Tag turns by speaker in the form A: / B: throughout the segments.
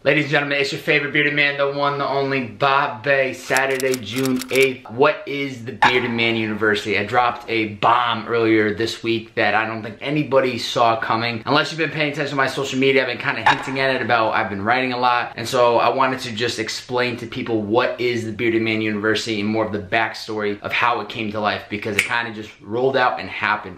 A: Ladies and gentlemen, it's your favorite bearded man, the one, the only, Bobbbaaaay, Saturday, June 8th. What is the Bearded Man University? I dropped a bomb earlier this week that I don't think anybody saw coming. Unless you've been paying attention to my social media, I've been kind of hinting at it about, I've been writing a lot. And so I wanted to just explain to people what is the Bearded Man University and more of the backstory of how it came to life, because it kind of just rolled out and happened.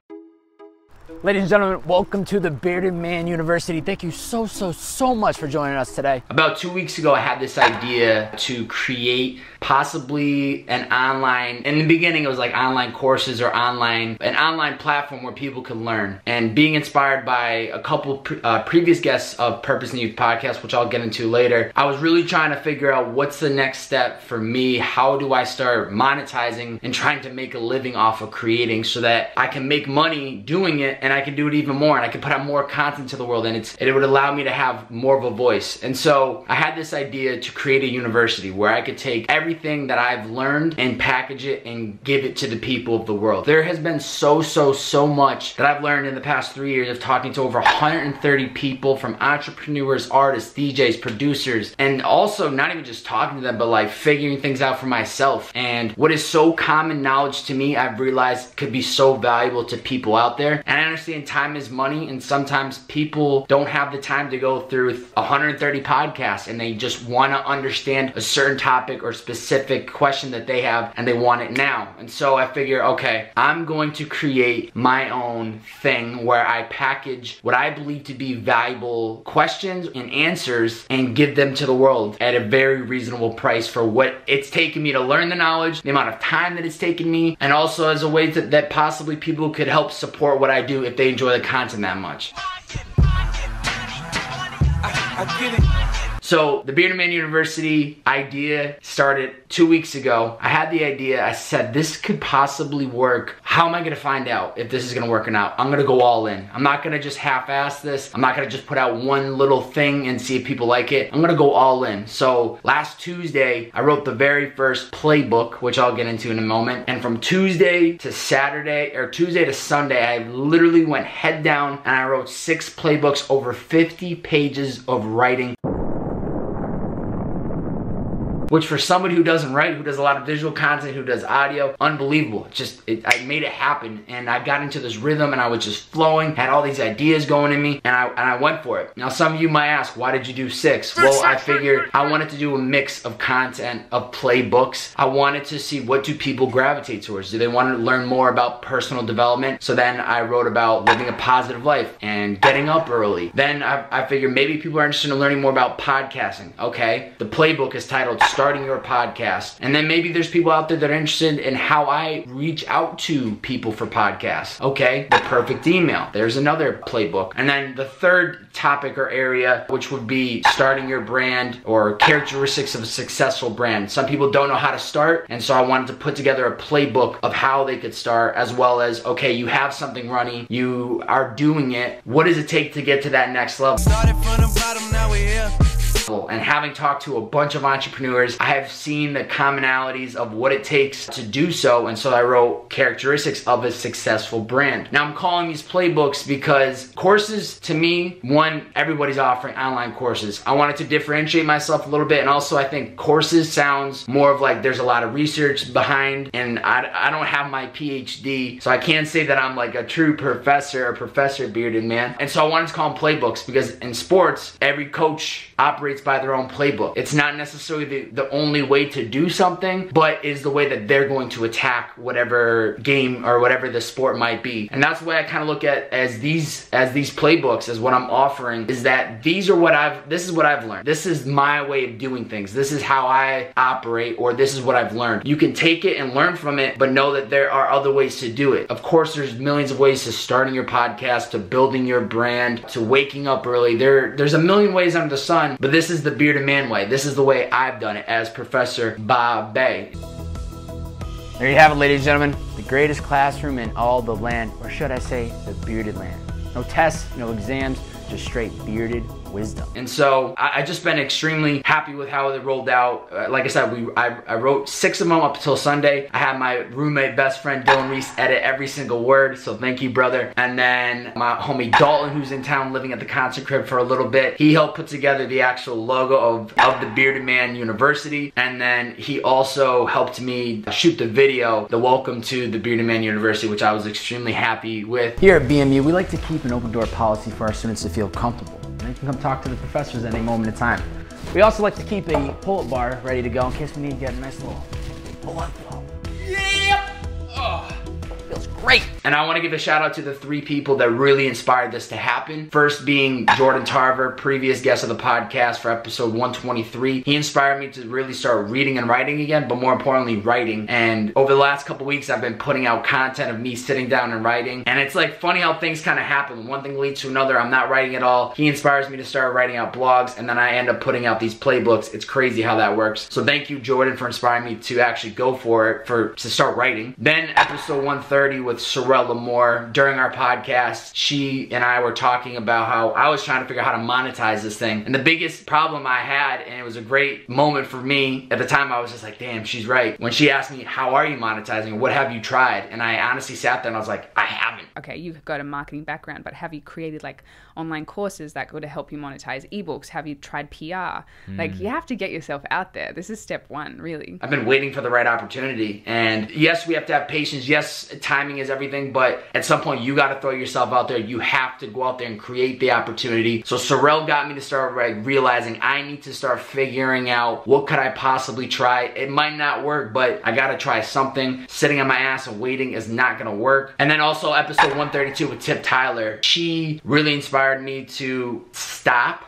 B: Ladies and gentlemen, welcome to the Bearded Man University. Thank you so much for joining us today.
A: About 2 weeks ago, I had this idea to create possibly an online, in the beginning it was like online courses or an online platform where people can learn. And being inspired by a couple previous guests of Purpose and Youth podcast, which I'll get into later, I was really trying to figure out what's the next step for me. How do I start monetizing and trying to make a living off of creating so that I can make money doing it, and I can do it even more, and I can put out more content to the world, and it would allow me to have more of a voice. And so I had this idea to create a university where I could take everything that I've learned and package it and give it to the people of the world. There has been so much that I've learned in the past 3 years of talking to over 130 people, from entrepreneurs, artists, DJs, producers, and also not even just talking to them, but like figuring things out for myself. And what is so common knowledge to me, I've realized could be so valuable to people out there. And I understand time is money, and sometimes people don't have the time to go through 130 podcasts, and they just want to understand a certain topic or specific question that they have, and they want it now. And so I figure, okay, I'm going to create my own thing where I package what I believe to be valuable questions and answers and give them to the world at a very reasonable price for what it's taken me to learn the knowledge, the amount of time that it's taken me, and also as a way that possibly people could help support what I do if they enjoy the content that much. I get it. So the Bearded Man University idea started 2 weeks ago. I had the idea, I said this could possibly work. How am I gonna find out if this is gonna work or not? I'm gonna go all in. I'm not gonna just half-ass this. I'm not gonna just put out one little thing and see if people like it. I'm gonna go all in. So last Tuesday, I wrote the very first playbook, which I'll get into in a moment. And from Tuesday to Saturday, or Tuesday to Sunday, I literally went head down and I wrote 6 playbooks, over 50 pages of writing. Which for somebody who doesn't write, who does a lot of visual content, who does audio, unbelievable. I made it happen, and I got into this rhythm, and I was just flowing, had all these ideas going in me, and I went for it. Now some of you might ask, why did you do 6? Well, I figured I wanted to do a mix of content, of playbooks. I wanted to see, what do people gravitate towards? Do they want to learn more about personal development? So then I wrote about living a positive life and getting up early. Then I figured maybe people are interested in learning more about podcasting. Okay, the playbook is titled Starting Your Podcast. And then maybe there's people out there that are interested in how I reach out to people for podcasts. Okay, the perfect email. There's another playbook. And then the third topic or area, which would be starting your brand, or characteristics of a successful brand. Some people don't know how to start, and so I wanted to put together a playbook of how they could start, as well as, okay, you have something running, you are doing it, what does it take to get to that next level? Started from the bottom, now we're here. And having talked to a bunch of entrepreneurs, I have seen the commonalities of what it takes to do so, and so I wrote characteristics of a successful brand. Now I'm calling these playbooks because courses, to me, one, everybody's offering online courses. I wanted to differentiate myself a little bit, and also I think courses sounds more of like there's a lot of research behind, and I don't have my PhD, so I can't say that I'm like a true professor or Professor Bearded Man. And so I wanted to call them playbooks because in sports, every coach operates by their own playbook. It's not necessarily the only way to do something, but is the way that they're going to attack whatever game or whatever the sport might be. And that's the way I kind of look at as these playbooks, as what I'm offering, is that this is what I've learned. This is my way of doing things. This is how I operate, or this is what I've learned. You can take it and learn from it, but know that there are other ways to do it. Of course, there's millions of ways to starting your podcast, to building your brand, to waking up early. There's a million ways under the sun, but this is the Bearded Man way. This is the way I've done it as Professor Bobbbaaaay.
B: There you have it, ladies and gentlemen. The greatest classroom in all the land, or should I say, the bearded land. No tests, no exams, just straight bearded wisdom.
A: And so I just been extremely happy with how it rolled out. Like I said, I wrote 6 of them up until Sunday. I had my roommate, best friend, Dylan Reese, edit every single word, so thank you, brother. And then my homie Dalton, who's in town living at the concert crib for a little bit, he helped put together the actual logo of the Bearded Man University. And then he also helped me shoot the video, the welcome to the Bearded Man University, which I was extremely happy with.
B: Here at BMU, we like to keep an open door policy for our students to feel comfortable. And they can come talk to the professors at any moment in time. We also like to keep a pull-up bar ready to go in case we need to get a nice little pull-up flow. Yeah! Oh, feels great.
A: And I want to give a shout out to the 3 people that really inspired this to happen. First being Jordan Tarver, previous guest of the podcast for episode 123. He inspired me to really start reading and writing again, but more importantly, writing. And over the last couple weeks, I've been putting out content of me sitting down and writing. And it's like funny how things kind of happen. One thing leads to another. I'm not writing at all. He inspires me to start writing out blogs, and then I end up putting out these playbooks. It's crazy how that works. So thank you, Jordan, for inspiring me to actually go for it, to start writing. Then episode 130 with Sorelle Amore. During our podcast, she and I were talking about how I was trying to figure out how to monetize this thing. And the biggest problem I had, and it was a great moment for me, at the time I was just like, damn, she's right. When she asked me, how are you monetizing? What have you tried? And I honestly sat there and I was like, I haven't.
C: Okay, you've got a marketing background, but have you created like online courses that go to help you monetize ebooks? Have you tried PR? Like, you have to get yourself out there. This is step 1, really.
A: I've been waiting for the right opportunity. And yes, we have to have patience. Yes, timing is everything, but at some point you got to throw yourself out there. You have to go out there and create the opportunity. So Sorelle got me to start realizing I need to start figuring out what could I possibly try. It might not work, but I got to try something. Sitting on my ass and waiting is not going to work. And then also episode 132 with Tiff Tyler. She really inspired me to stop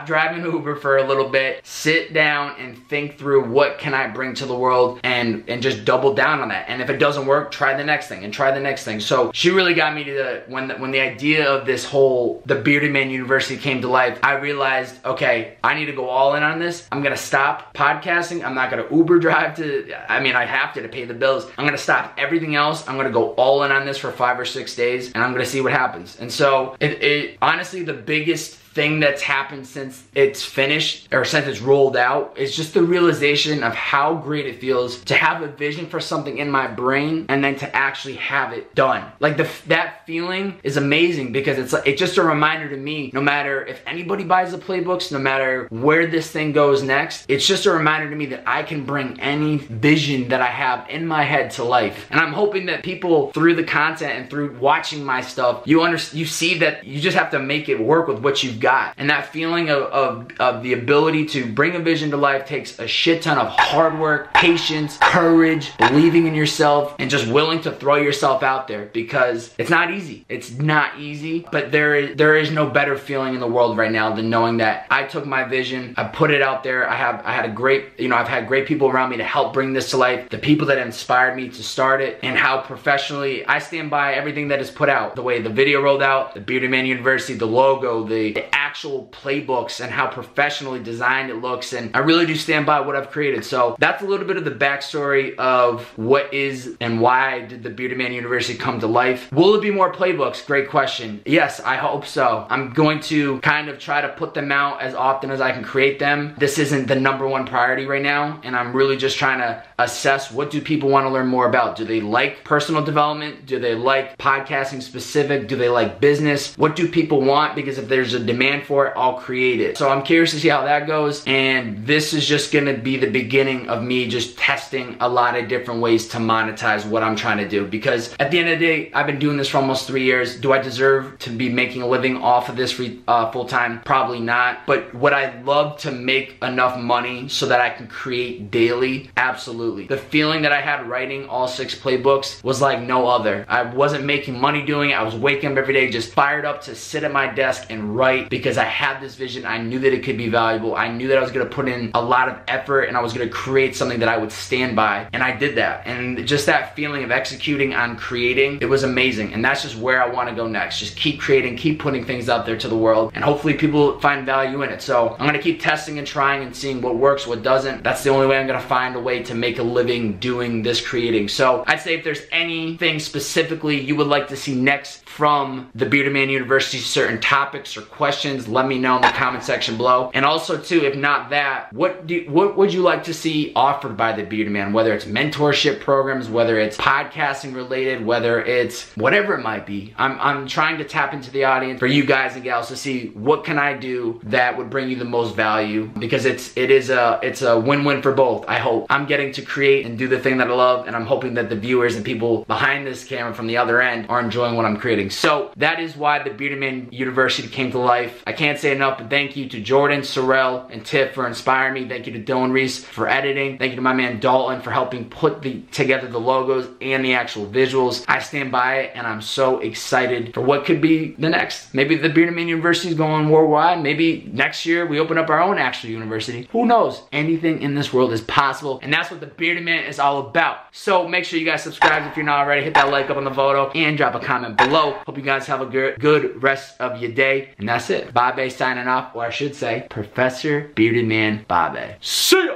A: driving Uber for a little bit, sit down and think through what can I bring to the world, and just double down on that. And if it doesn't work, try the next thing and try the next thing. So she really got me to when the idea of this whole, the Bearded Man University came to life, I realized, okay, I need to go all in on this. I'm gonna stop podcasting. I'm not gonna Uber drive I have to pay the bills. I'm gonna stop everything else. I'm gonna go all in on this for 5 or 6 days, and I'm gonna see what happens. And so it honestly, the biggest thing that's happened since it's finished, or since it's rolled out, is just the realization of how great it feels to have a vision for something in my brain and then to actually have it done. Like that feeling is amazing, because it's just a reminder to me, no matter if anybody buys the playbooks, no matter where this thing goes next, it's just a reminder to me that I can bring any vision that I have in my head to life. And I'm hoping that people, through the content and through watching my stuff, you see that you just have to make it work with what you've got. And that feeling of the ability to bring a vision to life takes a shit ton of hard work, patience, courage, believing in yourself, and just willing to throw yourself out there, because it's not easy. It's not easy, but there is no better feeling in the world right now than knowing that I took my vision, I put it out there. I've had great people around me to help bring this to life, the people that inspired me to start it, and how professionally I stand by everything that is put out. The way the video rolled out, the Bearded Man University, the logo, the actual playbooks, and how professionally designed it looks, and I really do stand by what I've created. So that's a little bit of the backstory of what is and why did the Bearded Man University come to life. Will it be more playbooks? Great question. Yes, I hope so. I'm going to kind of try to put them out as often as I can create them. This isn't the #1 priority right now, and I'm really just trying to assess, what do people want to learn more about? Do they like personal development? Do they like podcasting specific? Do they like business? What do people want? Because if there's a demand for it, I'll create it. So I'm curious to see how that goes, and this is just gonna be the beginning of me just testing a lot of different ways to monetize what I'm trying to do, because at the end of the day, I've been doing this for almost 3 years. Do I deserve to be making a living off of this full-time? Probably not. But would I love to make enough money so that I can create daily? Absolutely. The feeling that I had writing all 6 playbooks was like no other. I wasn't making money doing it. I was waking up every day just fired up to sit at my desk and write, because I had this vision. I knew that it could be valuable. I knew that I was gonna put in a lot of effort, and I was gonna create something that I would stand by, and I did that. And just that feeling of executing on creating, it was amazing. And that's just where I wanna go next. Just keep creating, keep putting things out there to the world, and hopefully people find value in it. So I'm gonna keep testing and trying and seeing what works, what doesn't. That's the only way I'm gonna find a way to make a living doing this creating. So I'd say if there's anything specifically you would like to see next from the Bearded Man University, certain topics or questions questions, let me know in the comment section below. And also too, if not that, what would you like to see offered by the Bearded Man? Whether it's mentorship programs, whether it's podcasting related, whether it's whatever it might be. I'm trying to tap into the audience for you guys and gals to see what can I do that would bring you the most value, because it's a win-win for both. I hope I'm getting to create and do the thing that I love, and I'm hoping that the viewers and people behind this camera from the other end are enjoying what I'm creating. So that is why the Bearded Man University came to life. I can't say enough, but thank you to Jordan, Sorelle, and Tiff for inspiring me. Thank you to Dylan Reese for editing. Thank you to my man Dalton for helping put together the logos and the actual visuals. I stand by it, and I'm so excited for what could be the next. Maybe the Bearded Man University is going worldwide. Maybe next year we open up our own actual university. Who knows? Anything in this world is possible, and that's what the Bearded Man is all about. So make sure you guys subscribe if you're not already. Hit that like up on the photo and drop a comment below. Hope you guys have a good rest of your day, and that's it. Bobbbaaaay signing off, or I should say, Professor Bearded Man Bobbbaaaay. See ya!